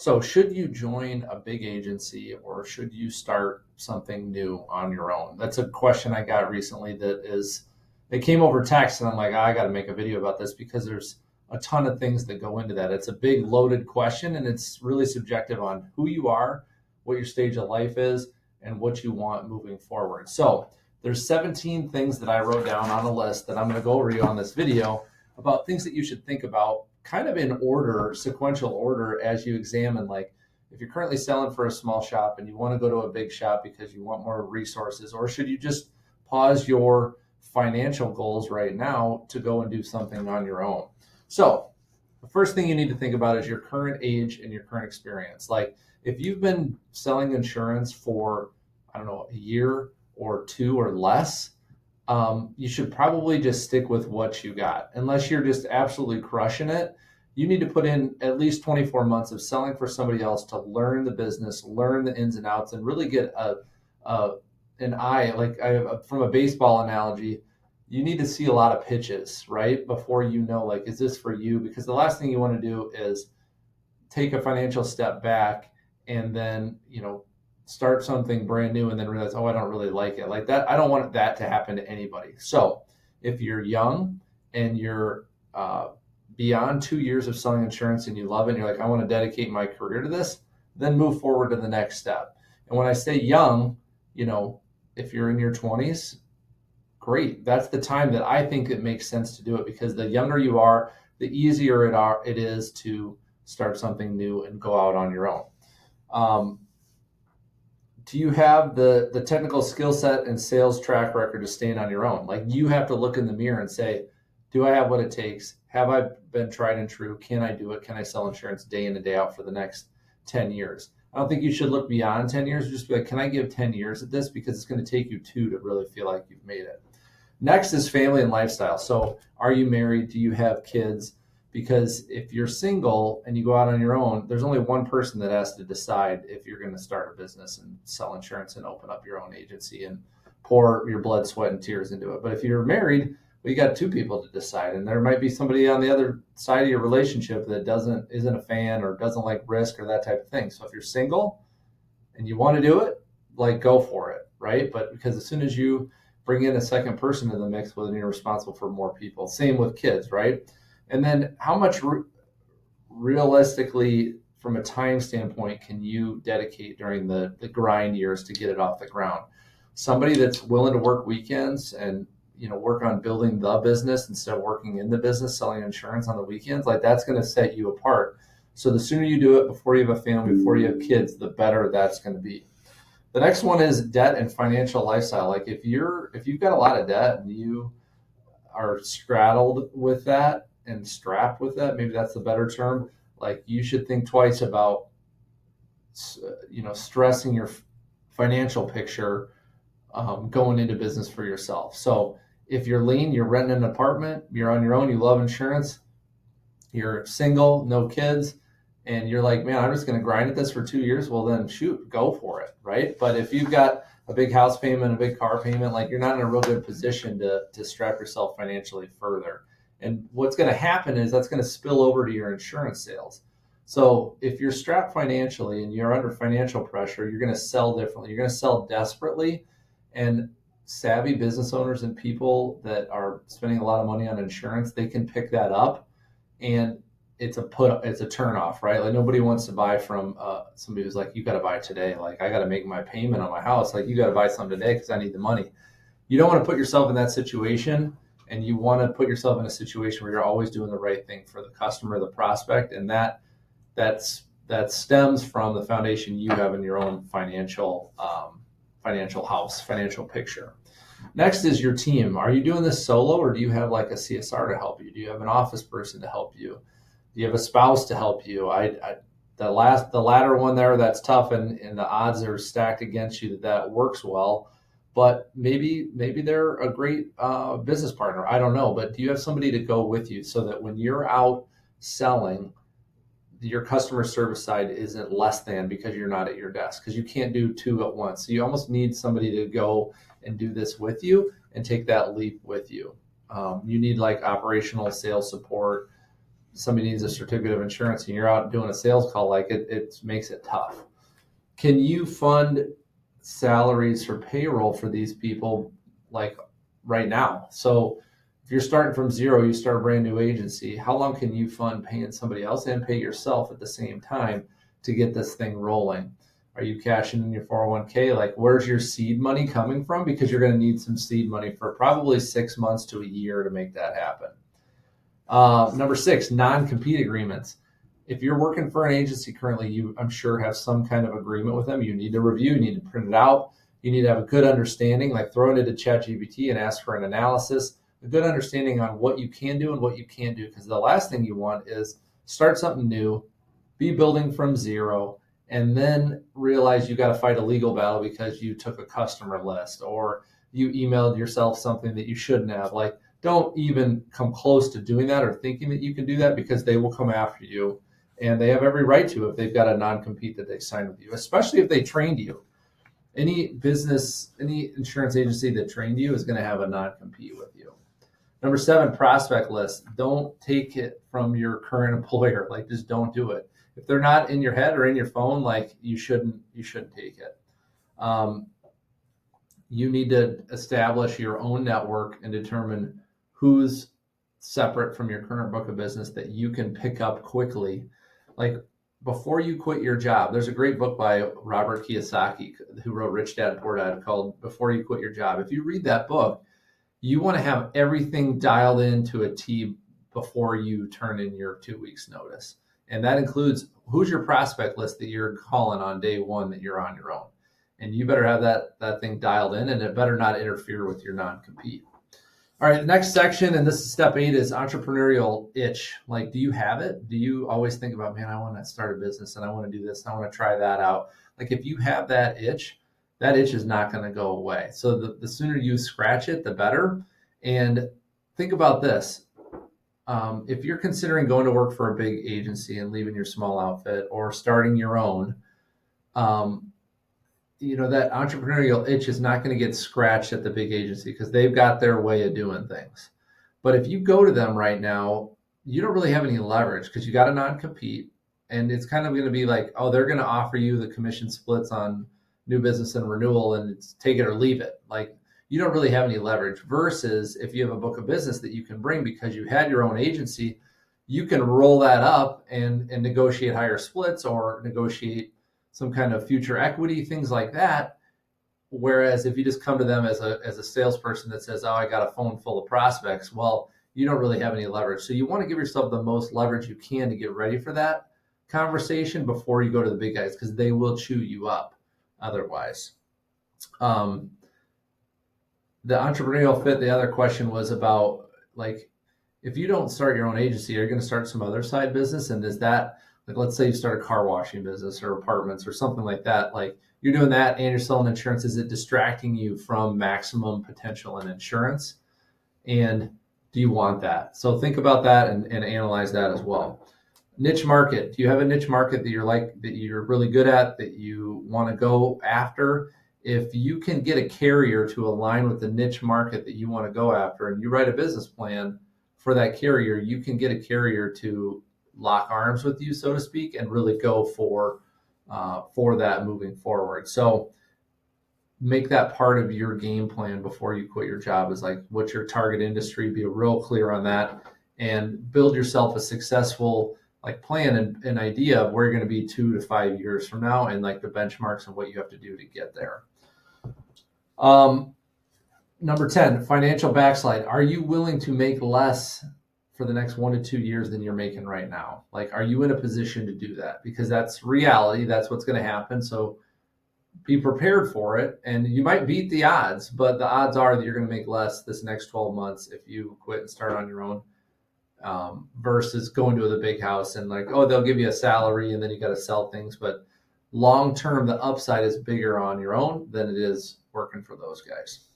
So, should you join a big agency or should you start something new on your own? That's a question I got recently it came over text, and I'm like, I got to make a video about this because there's a ton of things that go into that. It's a big loaded question, and it's really subjective on who you are, what your stage of life is, and what you want moving forward. So, there's 17 things that I wrote down on a list that I'm going to go over you on this video about things that you should think about kind of in order, sequential order, as you examine, like, if you're currently selling for a small shop and you want to go to a big shop because you want more resources, or should you just pause your financial goals right now to go and do something on your own? So the first thing you need to think about is your current age and your current experience. Like, if you've been selling insurance for, I don't know, a year or two or less, you should probably just stick with what you got. Unless you're just absolutely crushing it, you need to put in at least 24 months of selling for somebody else to learn the business, learn the ins and outs, and really get a an eye. From a baseball analogy, you need to see a lot of pitches, right? Before you know, like, is this for you? Because the last thing you want to do is take a financial step back and then, start something brand new and then realize, oh, I don't really like it like that. I don't want that to happen to anybody. So if you're young and you're beyond 2 years of selling insurance and you love it and you're like, I want to dedicate my career to this, then move forward to the next step. And when I say young, if you're in your 20s, great. That's the time that I think it makes sense to do it, because the younger you are, the easier it is to start something new and go out on your own. Do you have the technical skill set and sales track record to stand on your own? Like, you have to look in the mirror and say, do I have what it takes? Have I been tried and true? Can I do it? Can I sell insurance day in and day out for the next 10 years? I don't think you should look beyond 10 years. Just be like, can I give 10 years at this? Because it's going to take you two to really feel like you've made it. Next is family and lifestyle. So are you married? Do you have kids? Because if you're single and you go out on your own, there's only one person that has to decide if you're going to start a business and sell insurance and open up your own agency and pour your blood, sweat, and tears into it. But if you're married, well, you got two people to decide, and there might be somebody on the other side of your relationship that isn't a fan or doesn't like risk or that type of thing. So if you're single and you want to do it, like, go for it, right? But because as soon as you bring in a second person in the mix, well, then you're responsible for more people. Same with kids, right? And then how much realistically, from a time standpoint, can you dedicate during the grind years to get it off the ground? Somebody that's willing to work weekends and work on building the business instead of working in the business, selling insurance on the weekends, like, that's going to set you apart. So the sooner you do it before you have a family, before you have kids, the better that's going to be. The next one is debt and financial lifestyle. Like, if you've got a lot of debt and you are straddled with that and strapped with that, maybe that's the better term, like, you should think twice about stressing your financial picture going into business for yourself. So if you're lean, you're renting an apartment, you're on your own, you love insurance, you're single, no kids, and you're like, man, I'm just going to grind at this for 2 years. Well, then shoot, go for it, right? But if you've got a big house payment, a big car payment, like, you're not in a real good position to strap yourself financially further. And what's going to happen is that's going to spill over to your insurance sales. So if you're strapped financially and you're under financial pressure, you're going to sell differently. You're going to sell desperately. And savvy business owners and people that are spending a lot of money on insurance, they can pick that up, and it's a turn off, right? Like, nobody wants to buy from somebody who's like, you got to buy today. Like, I got to make my payment on my house. Like, you got to buy something today because I need the money. You don't want to put yourself in that situation, and you want to put yourself in a situation where you're always doing the right thing for the customer, the prospect, and that stems from the foundation you have in your own financial house, financial picture. Next is your team. Are you doing this solo, or do you have like a CSR to help you? Do you have an office person to help you? Do you have a spouse to help you? The latter one there, that's tough, and the odds are stacked against you that works well. But maybe they're a great business partner. I don't know. But do you have somebody to go with you so that when you're out selling, your customer service side isn't less than because you're not at your desk, because you can't do two at once. So you almost need somebody to go and do this with you and take that leap with you. You need like operational sales support, somebody needs a certificate of insurance and you're out doing a sales call, like it makes it tough. Can you fund salaries for payroll for these people like right now? So if you're starting from zero, you start a brand new agency, how long can you fund paying somebody else and pay yourself at the same time to get this thing rolling? Are you cashing in your 401k? Like, where's your seed money coming from? Because you're going to need some seed money for probably 6 months to a year to make that happen. Number 6, non-compete agreements. If you're working for an agency currently, you, I'm sure, have some kind of agreement with them. You need to review, you need to print it out. You need to have a good understanding, like throw it into ChatGPT and ask for an analysis, a good understanding on what you can do and what you can't do. Because the last thing you want is start something new, be building from zero, and then realize you got to fight a legal battle because you took a customer list or you emailed yourself something that you shouldn't have. Like, don't even come close to doing that or thinking that you can do that, because they will come after you, and they have every right to if they've got a non-compete that they signed with you, especially if they trained you. Any business, any insurance agency that trained you is going to have a non-compete with you. Number 7, prospect list. Don't take it from your current employer. Like, just don't do it. If they're not in your head or in your phone, like, you shouldn't take it. You need to establish your own network and determine who's separate from your current book of business that you can pick up quickly. Like, before you quit your job, there's a great book by Robert Kiyosaki who wrote Rich Dad Poor Dad called Before You Quit Your Job. If you read that book, you want to have everything dialed into a T before you turn in your 2 weeks notice. And that includes who's your prospect list that you're calling on day one that you're on your own. And you better have that thing dialed in, and it better not interfere with your non-compete. All right, the next section, and this is step 8, is entrepreneurial itch. Like, do you have it? Do you always think about, man, I want to start a business and I want to do this and I want to try that out? Like, if you have that itch is not going to go away. So the sooner you scratch it, the better. And think about this. If you're considering going to work for a big agency and leaving your small outfit or starting your own, that entrepreneurial itch is not going to get scratched at the big agency because they've got their way of doing things. But if you go to them right now, you don't really have any leverage because you got a non-compete, and it's kind of going to be like, oh, they're going to offer you the commission splits on new business and renewal, and it's take it or leave it. Like, you don't really have any leverage, versus if you have a book of business that you can bring because you had your own agency, you can roll that up and negotiate higher splits or negotiate some kind of future equity, things like that. Whereas if you just come to them as a salesperson that says, oh, I got a phone full of prospects, well, you don't really have any leverage. So you want to give yourself the most leverage you can to get ready for that conversation before you go to the big guys, because they will chew you up otherwise. The entrepreneurial fit, the other question was about, like, if you don't start your own agency, are you going to start some other side business? And is that, like, let's say you start a car washing business or apartments or something like that, like you're doing that and you're selling insurance. Is it distracting you from maximum potential in insurance? And do you want that? So think about that and analyze that as well. Niche market. Do you have a niche market that you're really good at, that you want to go after? If you can get a carrier to align with the niche market that you want to go after, and you write a business plan for that carrier, you can get a carrier to lock arms with you, so to speak, and really go for that moving forward. So make that part of your game plan before you quit your job, is like, what's your target industry? Be real clear on that and build yourself a successful plan and idea of where you're going to be 2 to 5 years from now, and like the benchmarks and what you have to do to get there. Number 10, financial backslide. Are you willing to make less for the next 1 to 2 years than you're making right now? Like, are you in a position to do that? Because that's reality. That's what's going to happen. So be prepared for it. And you might beat the odds, but the odds are that you're going to make less this next 12 months if you quit and start on your own, versus going to the big house and like, oh, they'll give you a salary and then you got to sell things. But long term, the upside is bigger on your own than it is working for those guys.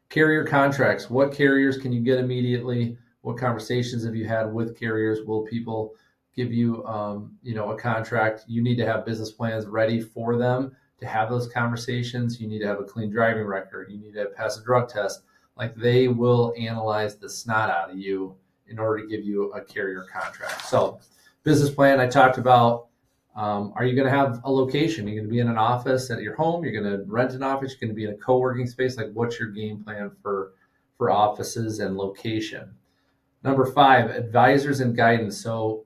Carrier contracts. What carriers can you get immediately? What conversations have you had with carriers? Will people give you, a contract? You need to have business plans ready for them to have those conversations. You need to have a clean driving record. You need to pass a drug test. Like, they will analyze the snot out of you in order to give you a carrier contract. So business plan I talked about. Are you going to have a location? You're going to be in an office at your home. You're going to rent an office. You're going to be in a co-working space. Like, what's your game plan for offices and location? Number 5, advisors and guidance. So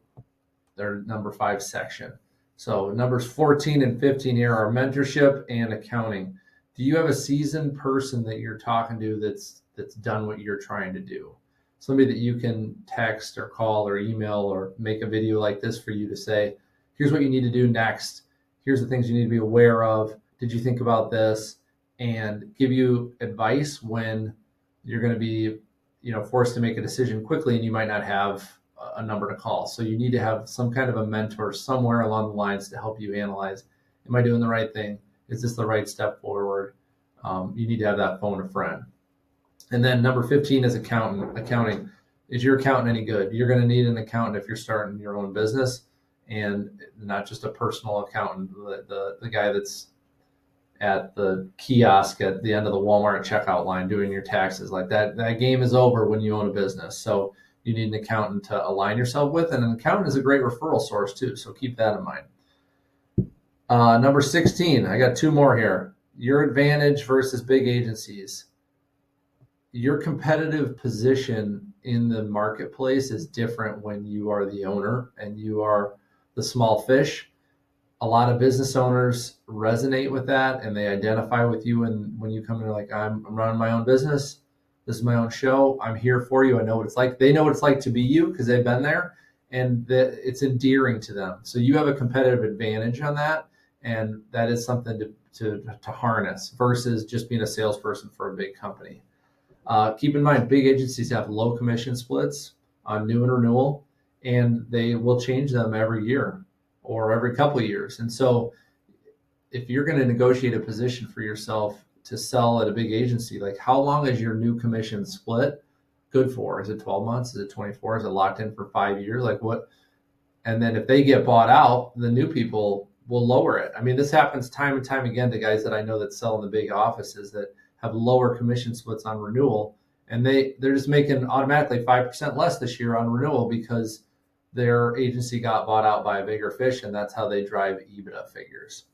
their number 5 section. So numbers 14 and 15 here are mentorship and accounting. Do you have a seasoned person that you're talking to that's done what you're trying to do? Somebody that you can text or call or email or make a video like this for you to say, here's what you need to do next. Here's the things you need to be aware of. Did you think about this? And give you advice when you're going to be, forced to make a decision quickly and you might not have a number to call. So you need to have some kind of a mentor somewhere along the lines to help you analyze, am I doing the right thing? Is this the right step forward? You need to have that phone a friend. And then number 15 is accounting. Is your accountant any good? You're going to need an accountant if you're starting your own business, and not just a personal accountant, the guy that's at the kiosk at the end of the Walmart checkout line doing your taxes. Like that game is over when you own a business. So you need an accountant to align yourself with, and an accountant is a great referral source too. So keep that in mind. Number 16, I got 2 more here. Your advantage versus big agencies. Your competitive position in the marketplace is different when you are the owner and you are the small fish. A lot of business owners resonate with that and they identify with you. And when you come in, they're like, I'm running my own business. This is my own show. I'm here for you. I know what it's like. They know what it's like to be you because they've been there, and it's endearing to them. So you have a competitive advantage on that. And that is something to harness versus just being a salesperson for a big company. Keep in mind, big agencies have low commission splits on new and renewal, and they will change them every year or every couple of years. And so if you're going to negotiate a position for yourself to sell at a big agency, like, how long is your new commission split good for? Is it 12 months? Is it 24? Is it locked in for 5 years? Like what? And then if they get bought out, the new people will lower it. I mean, this happens time and time again to guys that I know that sell in the big offices that have lower commission splits on renewal, and they're just making automatically 5% less this year on renewal because their agency got bought out by a bigger fish, and that's how they drive EBITDA figures.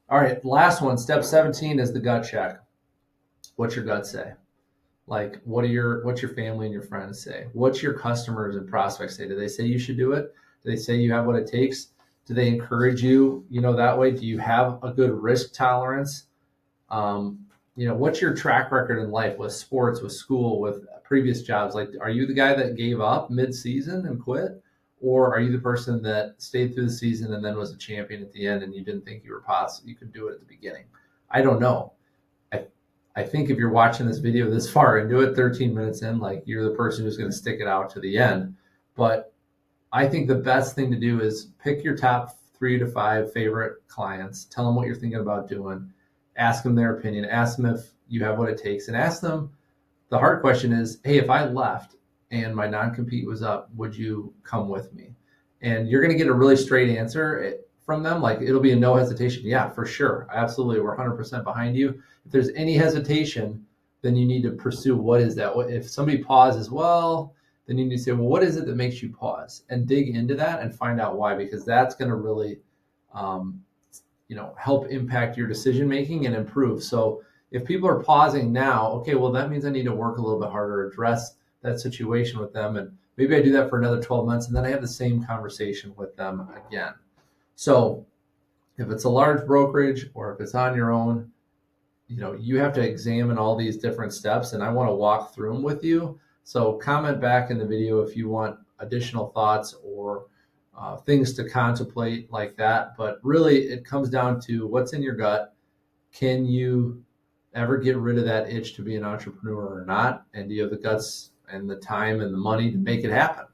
All right, last one, step 17 is the gut check. What's your gut say? Like, what's your family and your friends say? What's your customers and prospects say? Do they say you should do it? Do they say you have what it takes? Do they encourage you, that way? Do you have a good risk tolerance? What's your track record in life with sports, with school, with previous jobs? Like, are you the guy that gave up mid-season and quit? Or are you the person that stayed through the season and then was a champion at the end and you didn't think you could do it at the beginning? I don't know. I think if you're watching this video this far into it, 13 minutes in, like, you're the person who's going to stick it out to the end. But I think the best thing to do is pick your top 3 to 5 favorite clients, tell them what you're thinking about doing, ask them their opinion, ask them if you have what it takes, and ask them, the hard question is, hey, if I left and my non-compete was up, would you come with me? And you're going to get a really straight answer from them. Like, it'll be a no hesitation. Yeah, for sure. Absolutely. We're 100% behind you. If there's any hesitation, then you need to pursue, what is that? If somebody pauses, well, then you need to say, well, what is it that makes you pause? And dig into that and find out why, because that's going to really, help impact your decision-making and improve. So if people are pausing now, okay, well, that means I need to work a little bit harder, address that situation with them. And maybe I do that for another 12 months, and then I have the same conversation with them again. So if it's a large brokerage or if it's on your own, you have to examine all these different steps, and I want to walk through them with you. So comment back in the video if you want additional thoughts or things to contemplate like that. But really, it comes down to what's in your gut. Can you ever get rid of that itch to be an entrepreneur or not? And do you have the guts and the time and the money to make it happen?